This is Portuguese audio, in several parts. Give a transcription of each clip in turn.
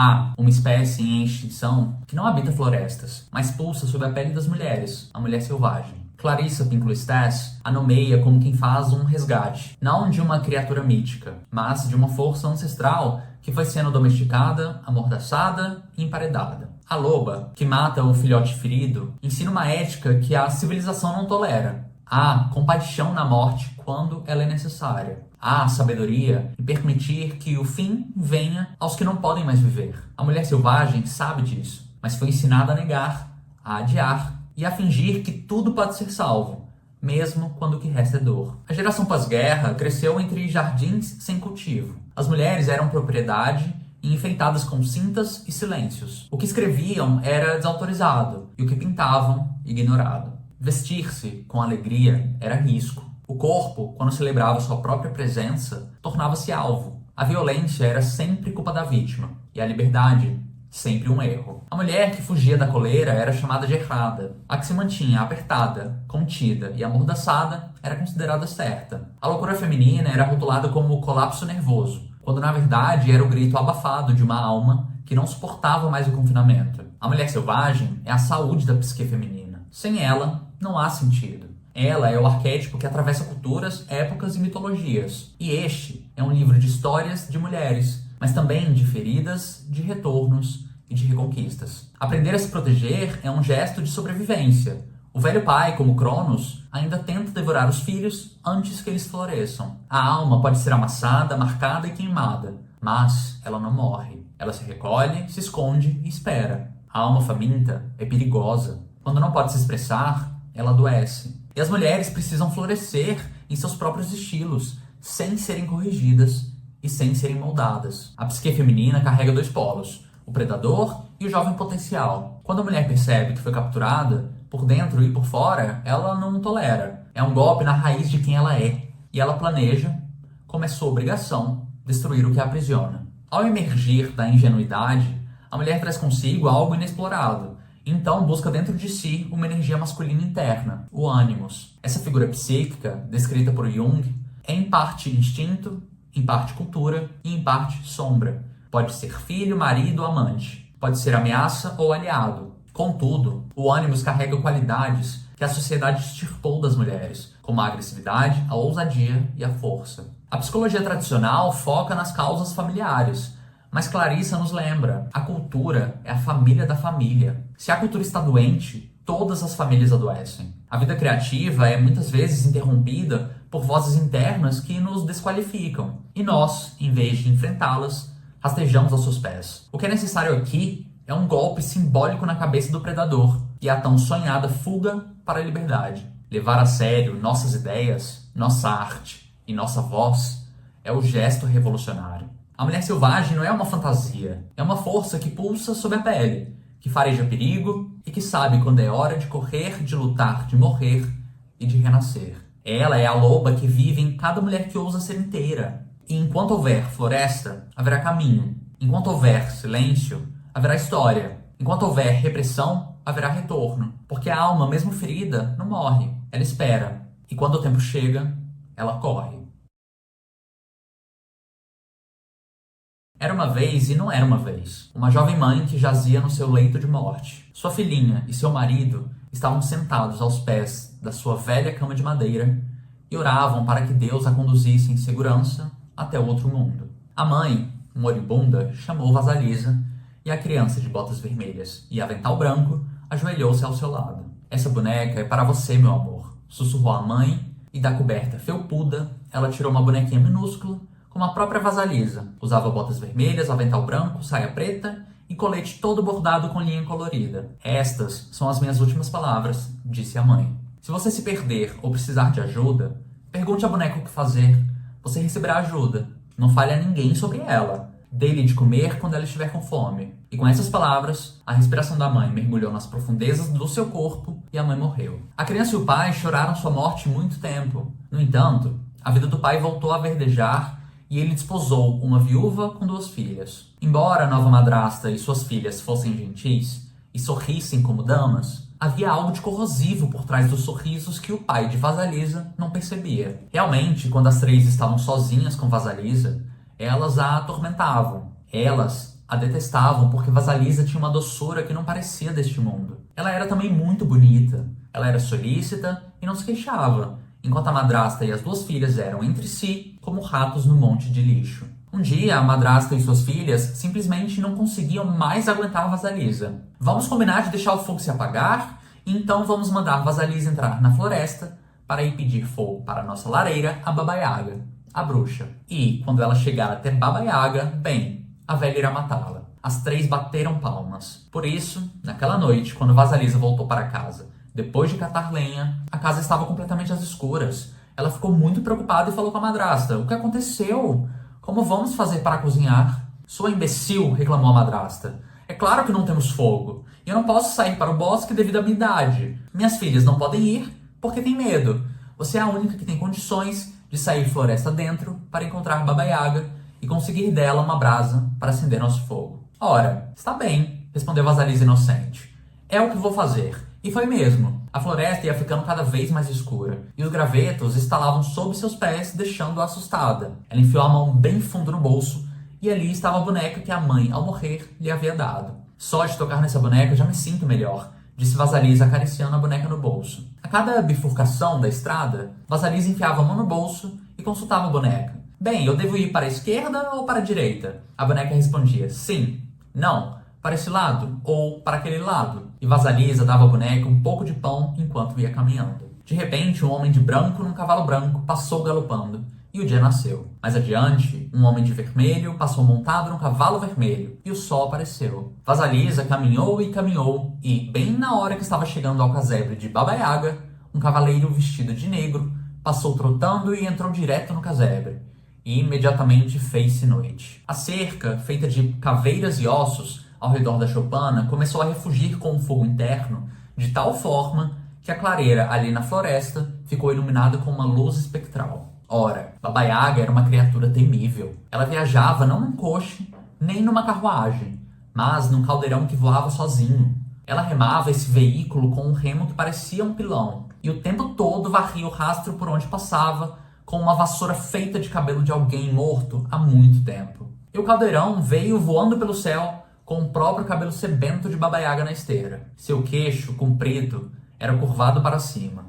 Há uma espécie em extinção que não habita florestas, mas pulsa sob a pele das mulheres, a mulher selvagem. Clarissa Pinkola-Stas a nomeia como quem faz um resgate, não de uma criatura mítica, mas de uma força ancestral que foi sendo domesticada, amordaçada e emparedada. A loba, que mata o filhote ferido, ensina uma ética que a civilização não tolera. Há compaixão na morte quando ela é necessária. Há sabedoria em permitir que o fim venha aos que não podem mais viver. A mulher selvagem sabe disso, mas foi ensinada a negar, a adiar e a fingir que tudo pode ser salvo, mesmo quando o que resta é dor. A geração pós-guerra cresceu entre jardins sem cultivo. As mulheres eram propriedade e enfeitadas com cintas e silêncios. O que escreviam era desautorizado e o que pintavam, ignorado. Vestir-se com alegria era risco. O corpo, quando celebrava sua própria presença, tornava-se alvo. A violência era sempre culpa da vítima e a liberdade sempre um erro. A mulher que fugia da coleira era chamada de errada. A que se mantinha apertada, contida e amordaçada era considerada certa. A loucura feminina era rotulada como colapso nervoso, quando na verdade era o grito abafado de uma alma que não suportava mais o confinamento. A mulher selvagem é a saúde da psique feminina. Sem ela, não há sentido. Ela é o arquétipo que atravessa culturas, épocas e mitologias. E este é um livro de histórias de mulheres, mas também de feridas, de retornos e de reconquistas. Aprender a se proteger é um gesto de sobrevivência. O velho pai, como Cronos, ainda tenta devorar os filhos antes que eles floresçam. A alma pode ser amassada, marcada e queimada, mas ela não morre. Ela se recolhe, se esconde e espera. A alma faminta é perigosa. Quando não pode se expressar, ela adoece. E as mulheres precisam florescer em seus próprios estilos, sem serem corrigidas e sem serem moldadas. A psique feminina carrega dois polos, o predador e o jovem potencial. Quando a mulher percebe que foi capturada, por dentro e por fora, ela não tolera. É um golpe na raiz de quem ela é. E ela planeja, como é sua obrigação, destruir o que a aprisiona. Ao emergir da ingenuidade, a mulher traz consigo algo inexplorado. Então busca dentro de si uma energia masculina interna, o ânimos. Essa figura psíquica, descrita por Jung, é em parte instinto, em parte cultura e em parte sombra. Pode ser filho, marido, amante. Pode ser ameaça ou aliado. Contudo, o ânimos carrega qualidades que a sociedade extirpou das mulheres, como a agressividade, a ousadia e a força. A psicologia tradicional foca nas causas familiares, mas Clarissa nos lembra, a cultura é a família da família. Se a cultura está doente, todas as famílias adoecem. A vida criativa é muitas vezes interrompida por vozes internas que nos desqualificam. E nós, em vez de enfrentá-las, rastejamos aos seus pés. O que é necessário aqui é um golpe simbólico na cabeça do predador e a tão sonhada fuga para a liberdade. Levar a sério nossas ideias, nossa arte e nossa voz é o gesto revolucionário. A mulher selvagem não é uma fantasia, é uma força que pulsa sob a pele, que fareja perigo e que sabe quando é hora de correr, de lutar, de morrer e de renascer. Ela é a loba que vive em cada mulher que ousa ser inteira. E enquanto houver floresta, haverá caminho. Enquanto houver silêncio, haverá história. Enquanto houver repressão, haverá retorno. Porque a alma, mesmo ferida, não morre. Ela espera. E quando o tempo chega, ela corre. Era uma vez e não era uma vez. Uma jovem mãe que jazia no seu leito de morte. Sua filhinha e seu marido estavam sentados aos pés da sua velha cama de madeira e oravam para que Deus a conduzisse em segurança até o outro mundo. A mãe, moribunda, chamou Vasalisa e a criança de botas vermelhas e avental branco ajoelhou-se ao seu lado. Essa boneca é para você, meu amor, sussurrou a mãe e da coberta felpuda ela tirou uma bonequinha minúscula como a própria Vasalisa. Usava botas vermelhas, avental branco, saia preta e colete todo bordado com linha colorida. Estas são as minhas últimas palavras, disse a mãe. Se você se perder ou precisar de ajuda, pergunte à boneca o que fazer. Você receberá ajuda. Não fale a ninguém sobre ela. Dê-lhe de comer quando ela estiver com fome. E com essas palavras, a respiração da mãe mergulhou nas profundezas do seu corpo e a mãe morreu. A criança e o pai choraram sua morte muito tempo. No entanto, a vida do pai voltou a verdejar e ele desposou uma viúva com 2 filhas. Embora a nova madrasta e suas filhas fossem gentis e sorrissem como damas, havia algo de corrosivo por trás dos sorrisos que o pai de Vasalisa não percebia. Realmente, quando as 3 estavam sozinhas com Vasalisa, elas a atormentavam. Elas A detestavam porque Vasalisa tinha uma doçura que não parecia deste mundo. Ela era também muito bonita. Ela era solícita e não se queixava, enquanto a madrasta e as duas filhas eram entre si como ratos no monte de lixo. Um dia, a madrasta e suas filhas simplesmente não conseguiam mais aguentar Vasalisa. Vamos combinar de deixar o fogo se apagar, e então vamos mandar Vasalisa entrar na floresta para ir pedir fogo para a nossa lareira, a Baba Yaga, a bruxa. E, quando ela chegar até Baba Yaga, bem, a velha irá matá-la. As três bateram palmas. Por isso, naquela noite, quando Vasalisa voltou para casa, depois de catar lenha, a casa estava completamente às escuras. Ela ficou muito preocupada e falou com a madrasta: "O que aconteceu? Como vamos fazer para cozinhar?" "Sua imbecil", reclamou a madrasta. "É claro que não temos fogo. E eu não posso sair para o bosque devido à minha idade. Minhas filhas não podem ir porque têm medo. Você é a única que tem condições de sair floresta dentro para encontrar Baba Yaga e conseguir dela uma brasa para acender nosso fogo." "Ora, está bem", respondeu Vasalisa inocente. "É o que vou fazer." E foi mesmo. A floresta ia ficando cada vez mais escura, e os gravetos estalavam sob seus pés, deixando-a assustada. Ela enfiou a mão bem fundo no bolso, e ali estava a boneca que a mãe, ao morrer, lhe havia dado. "Só de tocar nessa boneca já me sinto melhor", disse Vasalisa, acariciando a boneca no bolso. A cada bifurcação da estrada, Vasalisa enfiava a mão no bolso e consultava a boneca. "Bem, eu devo ir para a esquerda ou para a direita?" A boneca respondia: "Sim, não, para esse lado ou para aquele lado." E Vasalisa dava à boneca um pouco de pão enquanto ia caminhando. De repente, um homem de branco num cavalo branco passou galopando, e o dia nasceu. Mais adiante, um homem de vermelho passou montado num cavalo vermelho, e o sol apareceu. Vasalisa caminhou e caminhou, e, bem na hora que estava chegando ao casebre de Baba Yaga, um cavaleiro vestido de negro passou trotando e entrou direto no casebre. E imediatamente fez-se noite. A cerca, feita de caveiras e ossos, ao redor da choupana, começou a refugir com um fogo interno, de tal forma que a clareira ali na floresta ficou iluminada com uma luz espectral. Ora, Baba Yaga era uma criatura temível. Ela viajava não num coche, nem numa carruagem, mas num caldeirão que voava sozinho. Ela remava esse veículo com um remo que parecia um pilão, e o tempo todo varria o rastro por onde passava, com uma vassoura feita de cabelo de alguém morto há muito tempo. E o caldeirão veio voando pelo céu, com o próprio cabelo sebento de Baba Yaga na esteira. Seu queixo, comprido, era curvado para cima,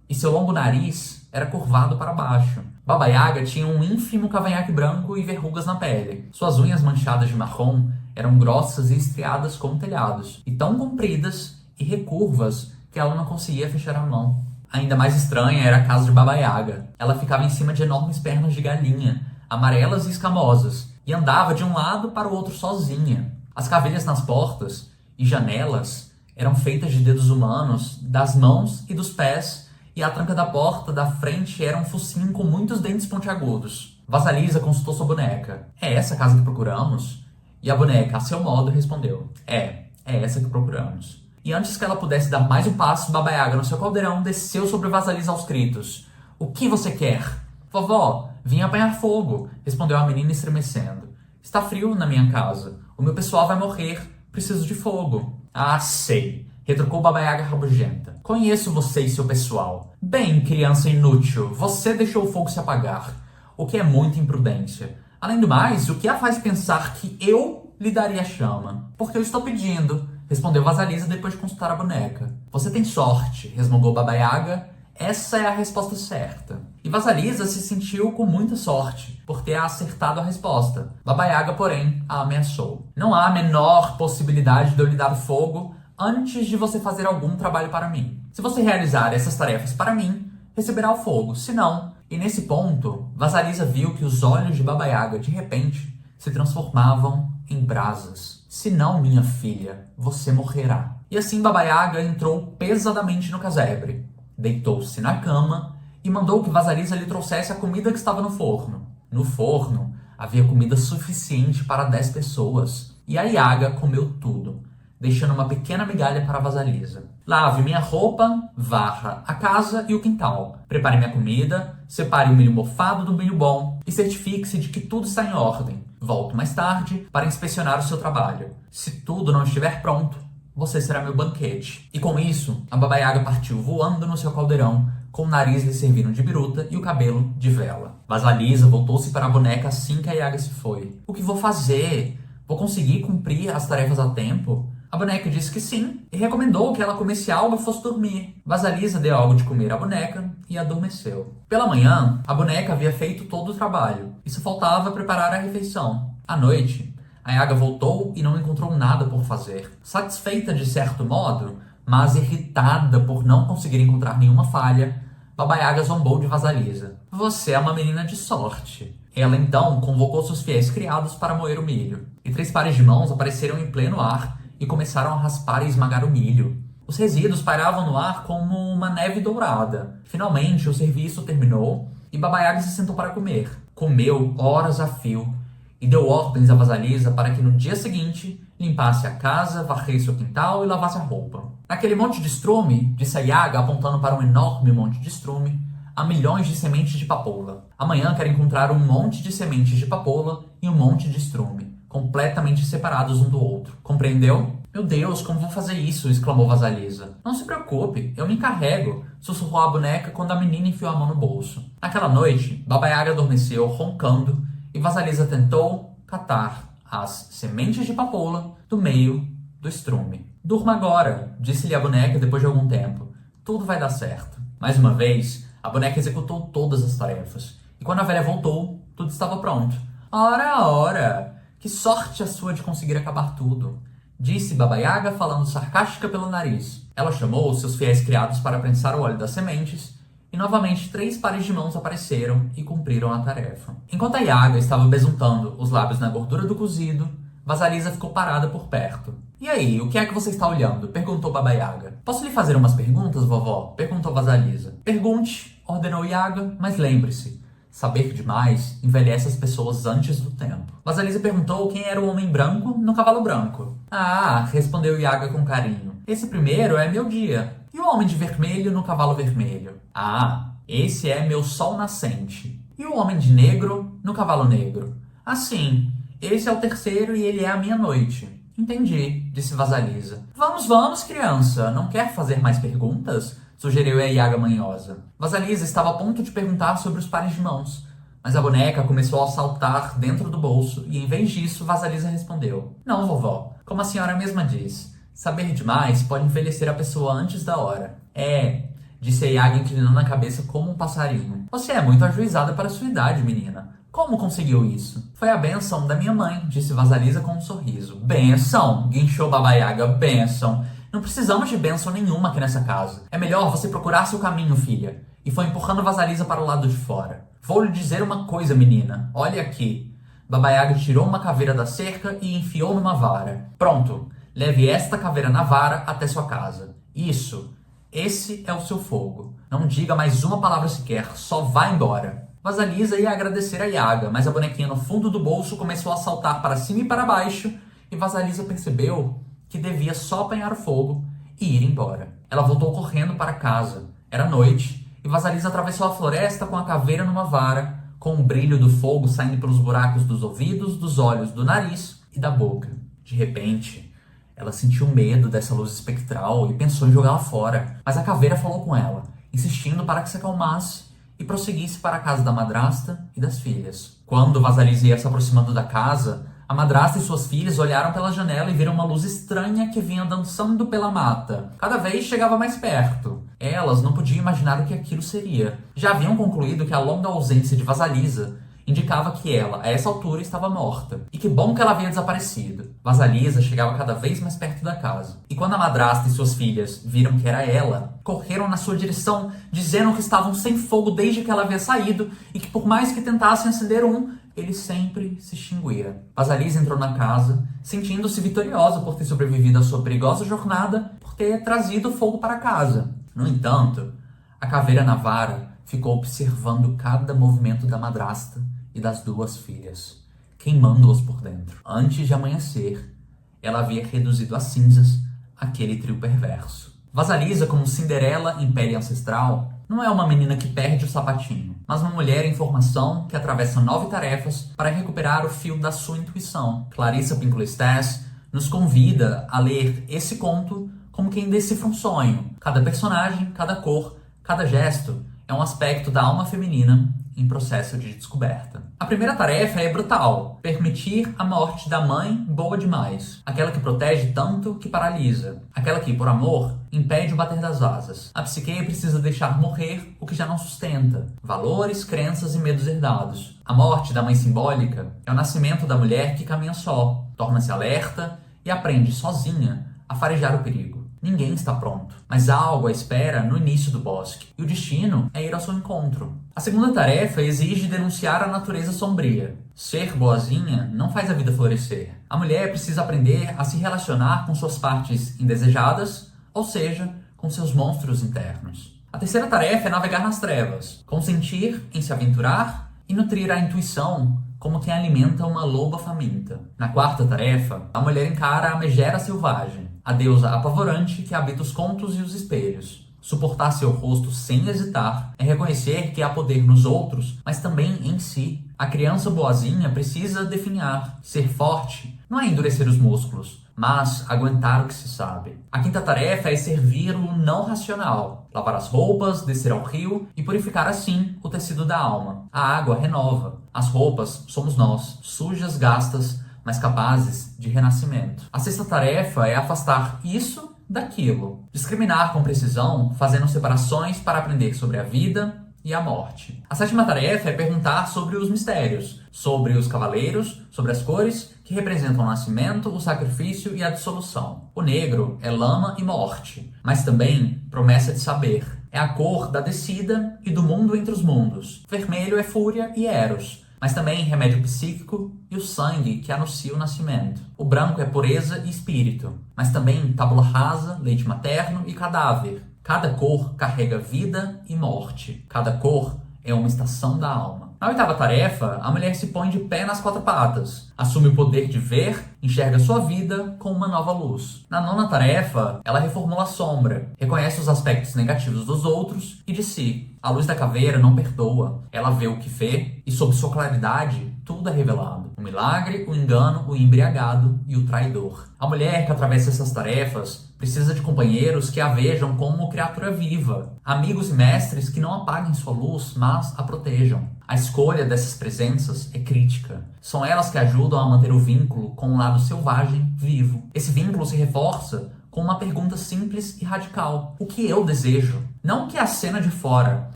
e seu longo nariz era curvado para baixo. Baba Yaga tinha um ínfimo cavanhaque branco e verrugas na pele. Suas unhas manchadas de marrom eram grossas e estriadas como telhados, e tão compridas e recurvas que ela não conseguia fechar a mão. Ainda mais estranha era a casa de Baba Yaga. Ela ficava em cima de enormes pernas de galinha, amarelas e escamosas, e andava de um lado para o outro sozinha. As cavilhas nas portas e janelas eram feitas de dedos humanos, das mãos e dos pés, e a tranca da porta da frente era um focinho com muitos dentes pontiagudos. Vasalisa consultou sua boneca. "É essa a casa que procuramos?" E a boneca, a seu modo, respondeu: É essa que procuramos." E antes que ela pudesse dar mais um passo, Baba Yaga, no seu caldeirão, desceu sobre Vasalisa aos gritos. "O que você quer?" "Vovó, vim apanhar fogo", respondeu a menina estremecendo. "Está frio na minha casa. O meu pessoal vai morrer. Preciso de fogo." "Ah, sei", retrucou Baba Yaga rabugenta. "Conheço você e seu pessoal. Bem, criança inútil, você deixou o fogo se apagar, o que é muita imprudência. Além do mais, o que a faz pensar que eu lhe daria a chama?" "Porque eu estou pedindo", respondeu Vasalisa depois de consultar a boneca. "Você tem sorte", resmungou Baba Yaga. "Essa é a resposta certa." E Vasalisa se sentiu com muita sorte por ter acertado a resposta. Baba Yaga, porém, a ameaçou. "Não há a menor possibilidade de eu lhe dar fogo antes de você fazer algum trabalho para mim. Se você realizar essas tarefas para mim, receberá o fogo. Se não..." E nesse ponto, Vasalisa viu que os olhos de Baba Yaga, de repente, se transformavam em brasas. "Se não, minha filha, você morrerá." E assim Baba Yaga entrou pesadamente no casebre, deitou-se na cama e mandou que Vasalisa lhe trouxesse a comida que estava no forno. No forno havia comida suficiente para 10 pessoas, e a Yaga comeu tudo, deixando uma pequena migalha para Vasalisa. "Lave minha roupa, varra a casa e o quintal, prepare minha comida, separe o milho mofado do milho bom e certifique-se de que tudo está em ordem. Volto mais tarde para inspecionar o seu trabalho. Se tudo não estiver pronto, você será meu banquete." E com isso, a Baba Yaga partiu voando no seu caldeirão, com o nariz lhe servindo de biruta e o cabelo de vela. Vasalisa voltou-se para a boneca assim que a Yaga se foi. "O que vou fazer? Vou conseguir cumprir as tarefas a tempo? A boneca disse que sim e recomendou que ela comesse algo e fosse dormir. Vasalisa deu algo de comer à boneca e adormeceu. Pela manhã, a boneca havia feito todo o trabalho e só faltava preparar a refeição. À noite, a Yaga voltou e não encontrou nada por fazer. Satisfeita de certo modo, mas irritada por não conseguir encontrar nenhuma falha, Baba Yaga zombou de Vasalisa. Você é uma menina de sorte. Ela então convocou seus fiéis criados para moer o milho. E 3 pares de mãos apareceram em pleno ar e começaram a raspar e esmagar o milho. Os resíduos pairavam no ar como uma neve dourada. Finalmente, o serviço terminou e Baba Yaga se sentou para comer. Comeu horas a fio e deu ordens a Vasalisa para que no dia seguinte limpasse a casa, varresse o quintal e lavasse a roupa. Naquele monte de estrume, disse a Yaga apontando para um enorme monte de estrume, há milhões de sementes de papoula. Amanhã quero encontrar um monte de sementes de papoula e um monte de estrume, completamente separados um do outro. Compreendeu? Meu Deus, como vou fazer isso? Exclamou Vasalisa. Não se preocupe, eu me encarrego, sussurrou a boneca quando a menina enfiou a mão no bolso. Naquela noite, Baba Yaga adormeceu roncando e Vasalisa tentou catar as sementes de papoula do meio do estrume. Durma agora, disse-lhe a boneca depois de algum tempo. Tudo vai dar certo. Mais uma vez, a boneca executou todas as tarefas. E quando a velha voltou, tudo estava pronto. Ora, ora! Que sorte a sua de conseguir acabar tudo, disse Baba Yaga falando sarcástica pelo nariz. Ela chamou seus fiéis criados para prensar o óleo das sementes e novamente 3 pares de mãos apareceram e cumpriram a tarefa. Enquanto a Yaga estava besuntando os lábios na gordura do cozido, Vasalisa ficou parada por perto. E aí, o que é que você está olhando? Perguntou Baba Yaga. Posso lhe fazer umas perguntas, vovó? Perguntou Vasalisa. Pergunte, ordenou Yaga, mas lembre-se, saber demais envelhece as pessoas antes do tempo. Vasalisa perguntou quem era o homem branco no cavalo branco. Ah, respondeu Yaga com carinho. Esse primeiro é meu dia. E o homem de vermelho no cavalo vermelho? Ah, esse é meu sol nascente. E o homem de negro no cavalo negro? Assim, esse é o terceiro e ele é a minha noite. Entendi, disse Vasalisa. Vamos, criança. Não quer fazer mais perguntas? Sugeriu a Yaga manhosa. Vasalisa estava a ponto de perguntar sobre os pares de mãos, mas a boneca começou a saltar dentro do bolso e, em vez disso, Vasalisa respondeu. Não, vovó. Como a senhora mesma diz, saber demais pode envelhecer a pessoa antes da hora. É, disse a Yaga inclinando a cabeça como um passarinho. Você é muito ajuizada para sua idade, menina. Como conseguiu isso? Foi a bênção da minha mãe, disse Vasalisa com um sorriso. Bênção, guinchou Baba Yaga, bênção. Não precisamos de bênção nenhuma aqui nessa casa. É melhor você procurar seu caminho, filha. E foi empurrando Vasalisa para o lado de fora. Vou lhe dizer uma coisa, menina. Olhe aqui. Baba Yaga tirou uma caveira da cerca e enfiou numa vara. Pronto. Leve esta caveira na vara até sua casa. Isso. Esse é o seu fogo. Não diga mais uma palavra sequer. Só vá embora. Vasalisa ia agradecer a Yaga, mas a bonequinha no fundo do bolso começou a saltar para cima e para baixo e Vasalisa percebeu que devia só apanhar o fogo e ir embora. Ela voltou correndo para casa. Era noite e Vasalisa atravessou a floresta com a caveira numa vara, com o brilho do fogo saindo pelos buracos dos ouvidos, dos olhos, do nariz e da boca. De repente, ela sentiu medo dessa luz espectral e pensou em jogá-la fora, mas a caveira falou com ela, insistindo para que se acalmasse e prosseguisse para a casa da madrasta e das filhas. Quando Vasalisa ia se aproximando da casa, a madrasta e suas filhas olharam pela janela e viram uma luz estranha que vinha dançando pela mata. Cada vez chegava mais perto. Elas não podiam imaginar o que aquilo seria. Já haviam concluído que a longa ausência de Vasalisa indicava que ela, a essa altura, estava morta. E que bom que ela havia desaparecido. Vasalisa chegava cada vez mais perto da casa. E quando a madrasta e suas filhas viram que era ela, correram na sua direção, dizendo que estavam sem fogo desde que ela havia saído e que por mais que tentassem acender um, ele sempre se extinguia. Vasalisa entrou na casa, sentindo-se vitoriosa por ter sobrevivido à sua perigosa jornada, por ter trazido fogo para casa. No entanto, a caveira na vara ficou observando cada movimento da madrasta e das duas filhas, queimando-as por dentro. Antes de amanhecer, ela havia reduzido a cinzas aquele trio perverso. Vasalisa, como Cinderela em pele ancestral, não é uma menina que perde o sapatinho, mas uma mulher em formação que atravessa 9 tarefas para recuperar o fio da sua intuição. Clarissa Pinkola-Estés nos convida a ler esse conto como quem decifra um sonho. Cada personagem, cada cor, cada gesto é um aspecto da alma feminina em processo de descoberta. A primeira tarefa é brutal: permitir a morte da mãe boa demais, aquela que protege tanto que paralisa, aquela que, por amor, impede o bater das asas. A psique precisa deixar morrer o que já não sustenta: valores, crenças e medos herdados. A morte da mãe simbólica é o nascimento da mulher que caminha só, torna-se alerta e aprende sozinha a farejar o perigo. Ninguém está pronto, mas há algo à espera no início do bosque, e o destino é ir ao seu encontro. A segunda tarefa exige denunciar a natureza sombria. Ser boazinha não faz a vida florescer. A mulher precisa aprender a se relacionar com suas partes indesejadas, ou seja, com seus monstros internos. A terceira tarefa é navegar nas trevas, consentir em se aventurar e nutrir a intuição como quem alimenta uma loba faminta. Na quarta tarefa, a mulher encara a megera selvagem, a deusa apavorante que habita os contos e os espelhos. Suportar seu rosto sem hesitar é reconhecer que há poder nos outros, mas também em si. A criança boazinha precisa definhar. Ser forte não é endurecer os músculos, mas aguentar o que se sabe. A quinta tarefa é servir o não racional. Lavar as roupas, descer ao rio e purificar assim o tecido da alma. A água renova. As roupas somos nós, sujas, gastas, mas capazes de renascimento. A sexta tarefa é afastar isso daquilo. Discriminar com precisão, fazendo separações para aprender sobre a vida e a morte. A sétima tarefa é perguntar sobre os mistérios, sobre os cavaleiros, sobre as cores que representam o nascimento, o sacrifício e a dissolução. O negro é lama e morte, mas também promessa de saber. É a cor da descida e do mundo entre os mundos. Vermelho é fúria e eros, mas também remédio psíquico e o sangue que anuncia o nascimento. O branco é pureza e espírito, mas também tábula rasa, leite materno e cadáver. Cada cor carrega vida e morte. Cada cor é uma estação da alma. Na oitava tarefa, a mulher se põe de pé nas quatro patas, assume o poder de ver, enxerga sua vida com uma nova luz. Na nona tarefa, ela reformula a sombra, reconhece os aspectos negativos dos outros e de si. A luz da caveira não perdoa, ela vê o que vê e sob sua claridade tudo é revelado. O milagre, o engano, o embriagado e o traidor. A mulher que atravessa essas tarefas precisa de companheiros que a vejam como criatura viva, amigos e mestres que não apaguem sua luz, mas a protejam. A escolha dessas presenças é crítica. São elas que ajudam a manter o vínculo com o lado selvagem vivo. Esse vínculo se reforça com uma pergunta simples e radical: o que eu desejo? Não o que acena de fora,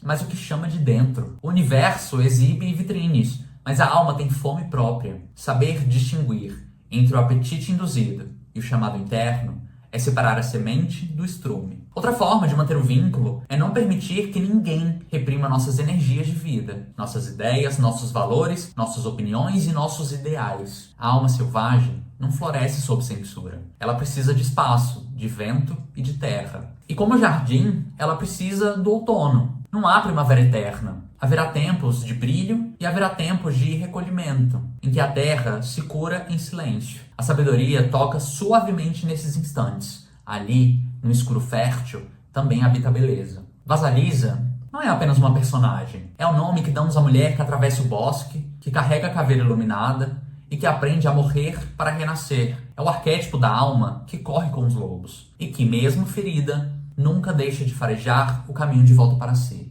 mas o que chama de dentro. O universo exibe vitrines, mas a alma tem fome própria. Saber distinguir entre o apetite induzido e o chamado interno é separar a semente do estrume. Outra forma de manter o vínculo é não permitir que ninguém reprima nossas energias de vida, nossas ideias, nossos valores, nossas opiniões e nossos ideais. A alma selvagem não floresce sob censura. Ela precisa de espaço, de vento e de terra. E como o jardim, ela precisa do outono. Não há primavera eterna. Haverá tempos de brilho e haverá tempos de recolhimento, em que a terra se cura em silêncio. A sabedoria toca suavemente nesses instantes. Ali, no escuro fértil, também habita a beleza. Vasalisa não é apenas uma personagem. É o nome que damos à mulher que atravessa o bosque, que carrega a caveira iluminada e que aprende a morrer para renascer. É o arquétipo da alma que corre com os lobos e que, mesmo ferida, nunca deixa de farejar o caminho de volta para si.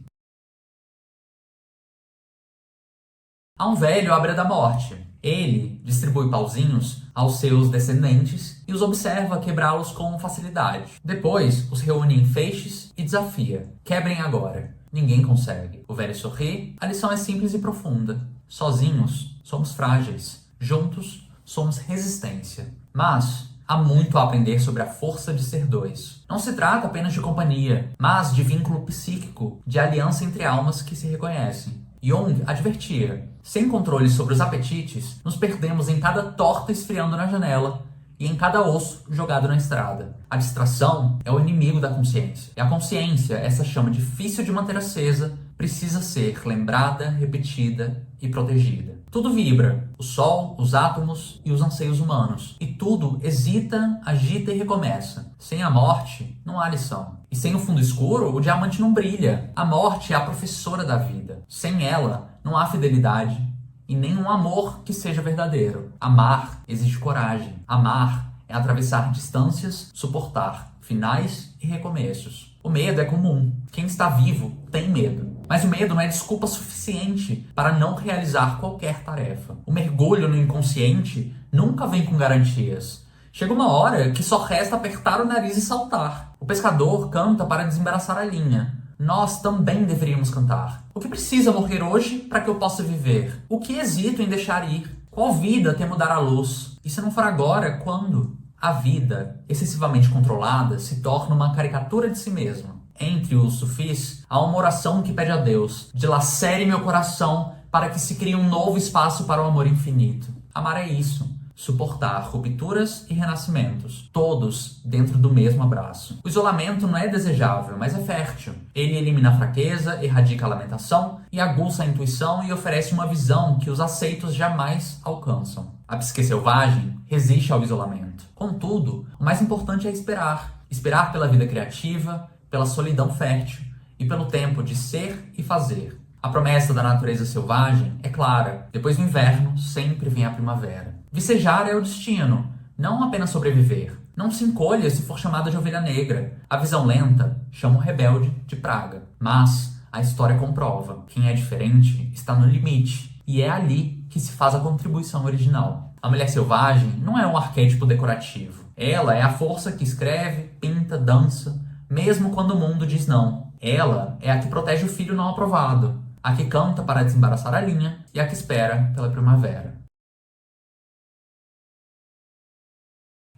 Há um velho à beira da morte. Ele distribui pauzinhos aos seus descendentes e os observa quebrá-los com facilidade. Depois, os reúne em feixes e desafia: quebrem agora. Ninguém consegue. O velho sorri. A lição é simples e profunda. Sozinhos, somos frágeis. Juntos, somos resistência. Mas há muito a aprender sobre a força de ser dois. Não se trata apenas de companhia, mas de vínculo psíquico, de aliança entre almas que se reconhecem. Jung advertia: sem controle sobre os apetites, nos perdemos em cada torta esfriando na janela e em cada osso jogado na estrada. A distração é o inimigo da consciência. E a consciência, essa chama difícil de manter acesa, precisa ser lembrada, repetida e protegida. Tudo vibra: o sol, os átomos e os anseios humanos. E tudo hesita, agita e recomeça. Sem a morte, não há lição. E sem o fundo escuro, o diamante não brilha. A morte é a professora da vida. Sem ela, não há fidelidade e nenhum amor que seja verdadeiro. Amar exige coragem. Amar é atravessar distâncias, suportar finais e recomeços. O medo é comum. Quem está vivo tem medo. Mas o medo não é desculpa suficiente para não realizar qualquer tarefa. O mergulho no inconsciente nunca vem com garantias. Chega uma hora que só resta apertar o nariz e saltar. O pescador canta para desembaraçar a linha. Nós também deveríamos cantar. O que precisa morrer hoje para que eu possa viver? O que hesito em deixar ir? Qual vida temo dar à luz? E se não for agora, quando? A vida, excessivamente controlada, se torna uma caricatura de si mesma. Entre os sufis, há uma oração que pede a Deus: dilacere meu coração para que se crie um novo espaço para o amor infinito. Amar é isso. Suportar rupturas e renascimentos, todos dentro do mesmo abraço. O isolamento não é desejável, mas é fértil. Ele elimina a fraqueza, erradica a lamentação e aguça a intuição e oferece uma visão que os aceitos jamais alcançam. A psique selvagem resiste ao isolamento. Contudo, o mais importante é esperar. Esperar pela vida criativa, pela solidão fértil e pelo tempo de ser e fazer. A promessa da natureza selvagem é clara: depois do inverno sempre vem a primavera. Vicejar é o destino, não apenas sobreviver. Não se encolha se for chamada de ovelha negra. A visão lenta chama o rebelde de praga. Mas a história comprova: quem é diferente está no limite, e é ali que se faz a contribuição original. A mulher selvagem não é um arquétipo decorativo. Ela é a força que escreve, pinta, dança, mesmo quando o mundo diz não. Ela é a que protege o filho não aprovado, a que canta para desembaraçar a linha e a que espera pela primavera.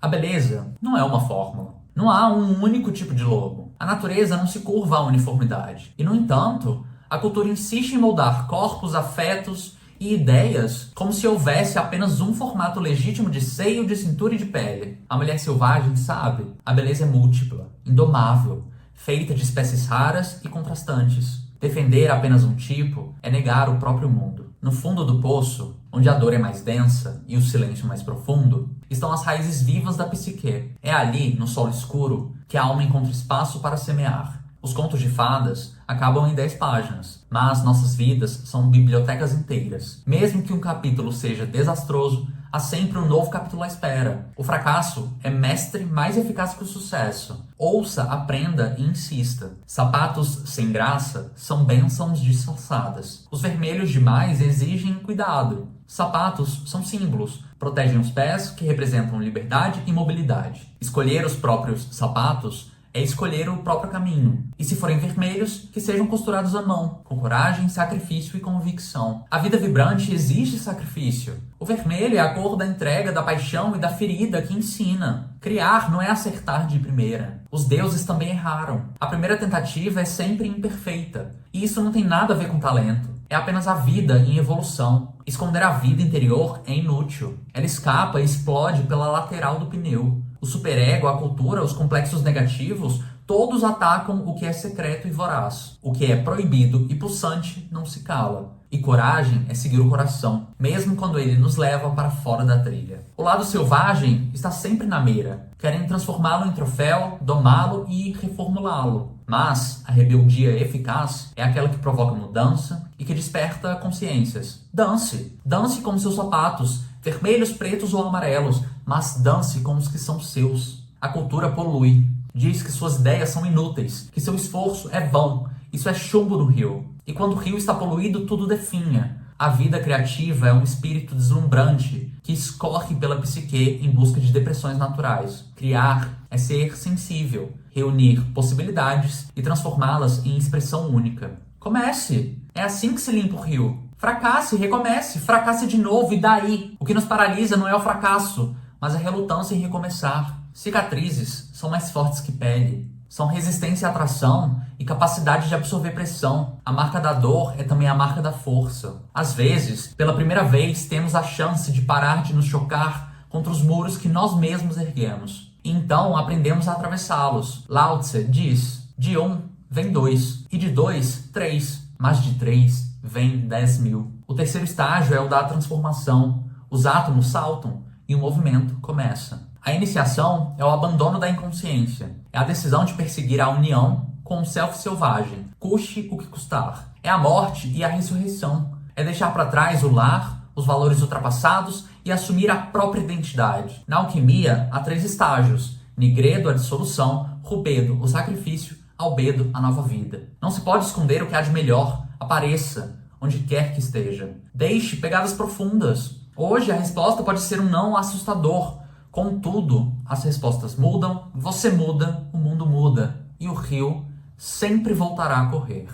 A beleza não é uma fórmula. Não há um único tipo de lobo. A natureza não se curva à uniformidade. E, no entanto, a cultura insiste em moldar corpos, afetos e ideias como se houvesse apenas um formato legítimo de seio, de cintura e de pele. A mulher selvagem sabe: a beleza é múltipla, indomável, feita de espécies raras e contrastantes. Defender apenas um tipo é negar o próprio mundo. No fundo do poço, onde a dor é mais densa e o silêncio mais profundo, estão as raízes vivas da psique. É ali, no solo escuro, que a alma encontra espaço para semear. Os contos de fadas acabam em 10 páginas, mas nossas vidas são bibliotecas inteiras. Mesmo que um capítulo seja desastroso, há sempre um novo capítulo à espera. O fracasso é mestre mais eficaz que o sucesso. Ouça, aprenda e insista. Sapatos sem graça são bênçãos disfarçadas. Os vermelhos demais exigem cuidado. Sapatos são símbolos. Protegem os pés, que representam liberdade e mobilidade. Escolher os próprios sapatos é escolher o próprio caminho. E se forem vermelhos, que sejam costurados à mão, com coragem, sacrifício e convicção. A vida vibrante exige sacrifício. O vermelho é a cor da entrega, da paixão e da ferida que ensina. Criar não é acertar de primeira. Os deuses também erraram. A primeira tentativa é sempre imperfeita. E isso não tem nada a ver com talento. É apenas a vida em evolução. Esconder a vida interior é inútil. Ela escapa e explode pela lateral do pneu. O superego, a cultura, os complexos negativos, todos atacam o que é secreto e voraz. O que é proibido e pulsante não se cala. E coragem é seguir o coração, mesmo quando ele nos leva para fora da trilha. O lado selvagem está sempre na mira. Querem transformá-lo em troféu, domá-lo e reformulá-lo. Mas a rebeldia eficaz é aquela que provoca mudança e que desperta consciências. Dance! Dance com seus sapatos, vermelhos, pretos ou amarelos, mas dance com os que são seus. A cultura polui. Diz que suas ideias são inúteis, que seu esforço é vão. Isso é chumbo no rio. E quando o rio está poluído, tudo definha. A vida criativa é um espírito deslumbrante que escorre pela psique em busca de depressões naturais. Criar é ser sensível, reunir possibilidades e transformá-las em expressão única. Comece! É assim que se limpa o rio. Fracasse, recomece, fracasse de novo e daí? O que nos paralisa não é o fracasso, mas a relutância em recomeçar. Cicatrizes são mais fortes que pele. São resistência à atração e capacidade de absorver pressão. A marca da dor é também a marca da força. Às vezes, pela primeira vez, temos a chance de parar de nos chocar contra os muros que nós mesmos erguemos. E então aprendemos a atravessá-los. Lao Tse diz: de 1 vem 2, e de 2, 3, mas de 3 vem 10.000. O terceiro estágio é o da transformação. Os átomos saltam e o movimento começa. A iniciação é o abandono da inconsciência. É a decisão de perseguir a união com o self selvagem, custe o que custar. É a morte e a ressurreição. É deixar para trás o lar, os valores ultrapassados e assumir a própria identidade. Na alquimia, há 3 estágios: Nigredo, a dissolução; Rubedo, o sacrifício; albedo, a nova vida. Não se pode esconder o que há de melhor. Apareça, onde quer que esteja. Deixe pegadas profundas. Hoje a resposta pode ser um não assustador. Contudo, as respostas mudam, você muda, o mundo muda. E o rio sempre voltará a correr.